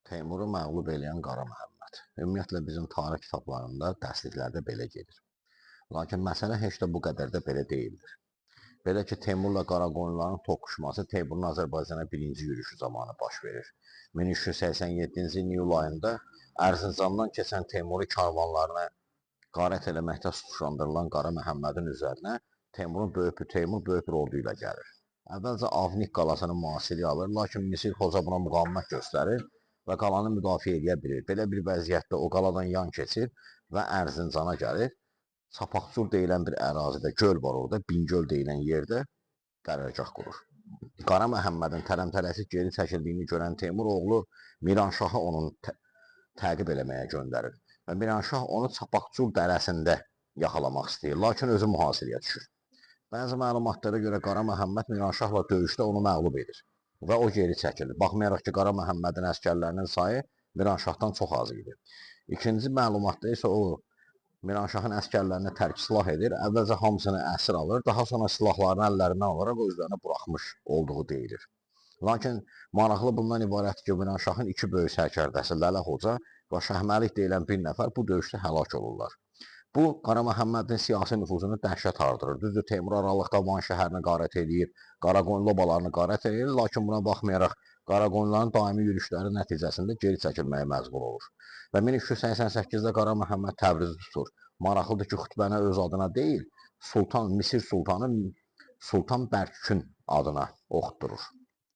Teymuru məğlub eləyən Qara Məhəmməd. Ümumiyyətlə bizim tarix kitablarında, dərsliklərdə belə gedir. Lakin məsələ heç də bu qədər də belə deyildir. Belə ki, Teymurla Qaraqoyunluların toqquşması Teymurun Azərbaycana birinci yürüyüşü zamanı baş verir. 1387-ci il iyul ayında Ərzincandan keçən Teymuri karvanlarına qarət eləməkdə suçlandırılan Qara Məhəmmədin üzərinə Teymur böyük bir ordu ilə gəlir. Əvvəlcə Avnik qalasını mühasirəyə alır, lakin Misir Xoca buna müqavimət göstərir və qalanı müdafiə edə bilir. Belə bir vəziyyətdə o qaladan yan keçir və Ərzincana gəlir. Çapaqcur deyilən bir ərazidə göl var orada, Bingöl deyilən yerdə qərargah qurur. Qara Məhəmmədin tələmtələsik geri çəkildiyini görən Teymur oğlu Miranşahı onun təqib eləməyə göndərir. Və Miranşah onu Çapaqcur dərəsində yaxalamaq istəyir, lakin özü mühasirəyə düşür. Bəzi məlumatlara görə Qara Məhəmməd Miranşahla döyüşdə onu məğlub edir və o geri çəkilir. Baxmayaraq ki, Qara Məhəmmədin əsgərlərinin sayı Miranşahdan çox az idi. İkinci məlumatda isə o Miranşahın əsgərlərini tərk silah edir, əvvəlcə hamısını əsir alır, daha sonra silahlarını əllərindən alaraq özlərini buraxmış olduğu deyilir. Lakin maraqlı bundan ibarət ki, Miranşahın iki böyük sərkərdəsi Lələ Xoca və Şəhməlik deyilən bir nəfər bu döyüşdə həlak olurlar. Bu, Qara Məhəmmədin siyasi nüfuzunu dəhşət artırır. Düzdür, Teymur aralıqda Van şəhərini qarət edir, Qaraqoyunlu obalarını qarət edir, lakin buna baxmayaraq Qaraqoyunluların daimi yürüşləri nəticəsində geri çəkilməyə məcbur olur. Və 1388-də Qara Məhəmməd Təbrizi tutur. Maraqlıdır ki, xütbəni öz adına deyil, Misir Sultanı Sultan Bərkün adına oxutdurur.